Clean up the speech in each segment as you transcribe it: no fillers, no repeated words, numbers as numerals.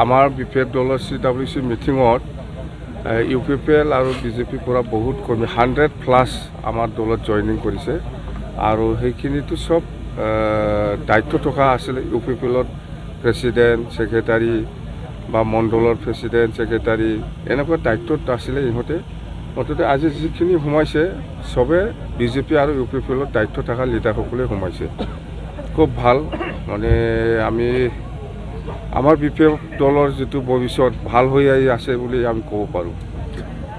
আমাৰ বিপেড দলৰ CWC মিটিঙত UPPL আৰু BJP পৰা বহুত কৰ্মী 100+ আমাৰ দলত জইনিং কৰিছে আৰু সেইখিনিতো সব দায়িত্ব থকা আছিল UPPLত প্ৰেছিডেণ্ট সেক্ৰেটাৰী বা মণ্ডলৰ প্ৰেছিডেণ্ট সেক্ৰেটাৰী এনেকুৱা দায়িত্বত আছিলে ইহঁতে মুঠতে আজি যিখিনি সোমাইছে সবে BJP আৰু UPPLত দায়িত্ব থকা লিডাৰসকলে সোমাইছে খুব ভাল মানে আমি আমাৰ বিপেড দলৰ যেটো ভৱিষ্যত ভাল হৈ আহি আছে বুলি আমি ক'ব পাৰোঁ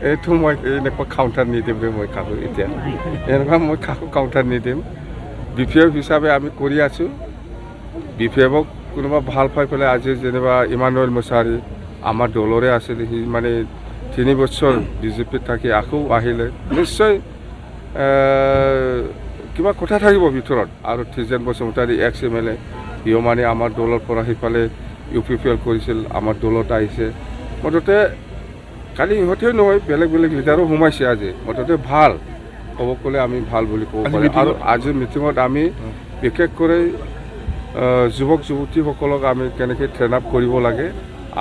এইটো মই এনেকুৱা কাউণ্টাৰ নিদিম মই কাকো এতিয়া এনেকুৱা মই কাকো কাউণ্টাৰ নিদিম বিপেড হিচাপে আমি কৰি আছোঁ বিপেডক কোনোবা ভাল পাই পেলাই আজি যেনিবা ইমানুৱেল মুছাহাৰী আমাৰ দলৰে আছিল সি মানে 3 বছৰ BJPত থাকি আকৌ আহিলে নিশ্চয় কিবা কথা থাকিব ভিতৰত আৰু থিজেন বসুমতাৰী ex-MLA ইও মানে আমাৰ দলৰ পৰা সিফালে UPPL কৰিছিল আমাৰ দলত আহিছে মুঠতে কালি ইহঁতেও নহয় বেলেগ বেলেগ লিডাৰো সোমাইছে আজি মুঠতে ভাল ক'ব ক'লে আমি ভাল বুলি ক'ব পাৰোঁ আৰু আজি মিটিঙত আমি বিশেষ কৰি যুৱক যুৱতীসকলক আমি কেনেকৈ ট্ৰেইন আপ কৰিব লাগে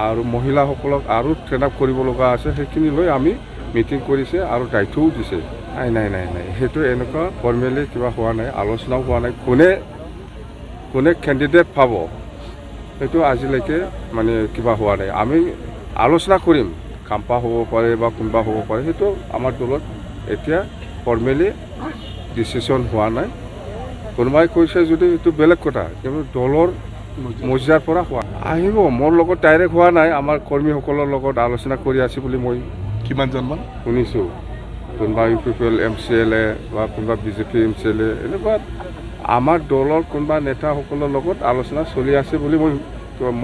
আৰু মহিলাসকলক আৰু ট্ৰেইন আপ কৰিব লগা আছে সেইখিনি লৈ আমি মিটিং কৰিছে আৰু দায়িত্বও দিছে নাই সেইটো এনেকুৱা ফৰ্মেলি কিবা হোৱা নাই আলোচনাও হোৱা নাই কোনে কেণ্ডিডেট পাব সেইটো আজিলৈকে মানে কিবা হোৱা নাই আমি আলোচনা কৰিম কাম্পা হ'ব পাৰে বা কোনোবা হ'ব পাৰে সেইটো আমাৰ দলত এতিয়া ফৰ্মেলি ডিচিশ্যন হোৱা নাই কোনোবাই কৈছে যদি এইটো বেলেগ কথা কিন্তু দলৰ মজিয়াৰ পৰা হোৱা আহিব মোৰ লগত ডাইৰেক্ট হোৱা নাই আমাৰ কৰ্মীসকলৰ লগত আলোচনা কৰি আছোঁ বুলি মই কিমানজনমান শুনিছোঁ কোনোবা UPPL MCLA বা কোনোবা BJP MCLA এনেকুৱা আমাৰ দলৰ কোনোবা নেতাসকলৰ লগত আলোচনা চলি আছে বুলি মই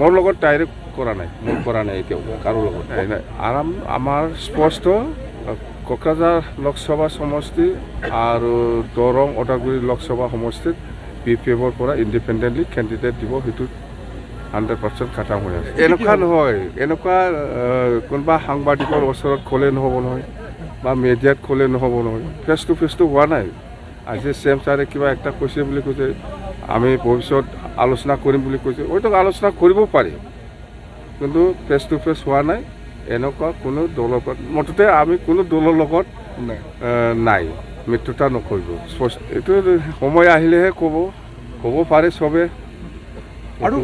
মোৰ লগত ডাইৰেক্ট কৰা নাই এতিয়াও কাৰো লগত নাই আমাৰ স্পষ্ট কোকৰাঝাৰ লোকসভা সমষ্টি আৰু দৰং ওদালগুৰি লোকসভা সমষ্টিত BPFৰ পৰা ইণ্ডিপেণ্ডেণ্টলি কেণ্ডিডেট দিব সেইটো 100% খাটাম হৈ আছে এনেকুৱা নহয় এনেকুৱা কোনোবা সাংবাদিকৰ ওচৰত ক'লে নহ'ব নহয় বা মিডিয়াত ক'লে নহ'ব নহয় ফেচ টু ফেচটো হোৱা নাই আজি CM ছাৰে কিবা এটা কৈছে বুলি কৈছে আমি ভৱিষ্যত আলোচনা কৰিম বুলি কৈছে হয়তো আলোচনা কৰিব পাৰি কিন্তু ফেচ টু ফেচ হোৱা নাই এনেকুৱা কোনো দলৰ মুঠতে আমি কোনো দলৰ লগত নাই মিত্ৰতা নকৰিব এইটো সময় আহিলেহে ক'ব পাৰে চবে আৰু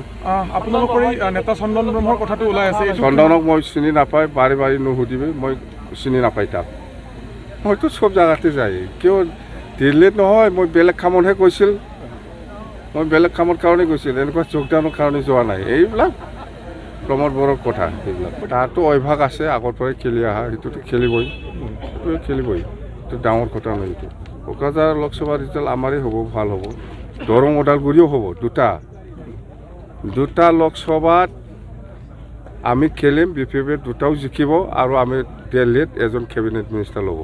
আপোনালোকৰ এই নেতা চন্দন ব্ৰহ্মৰ কথাটো ওলাই আছে চন্দনক মই চিনি নাপায় বাৰে নুসুধিবি মই চিনি নাপায় তাক মইতো চব জেগাতে যায় কিয় দিল্লীত নহয় মই বেলেগ কামতহে গৈছিল মই বেলেগ কামৰ কাৰণে গৈছিল এনেকুৱা যোগদানৰ কাৰণে যোৱা নাই এইবিলাক প্ৰমোদ বড়োৰ কথা সেইবিলাক তাতো অভ্যাস আছে আগৰ পৰাই খেলি অহা সেইটোতো খেলিবই এইটো ডাঙৰ কথা নহয় এইটো কোকৰাঝাৰ লোকসভা ৰিজাল্ট আমাৰেই হ'ব ভাল হ'ব দৰং ওদালগুৰিও হ'ব দুটা লোকসভাত আমি খেলিম BPF দুটাও জিকিব আৰু আমি দিল্লীত এজন কেবিনেট মিনিষ্টাৰ ল'ব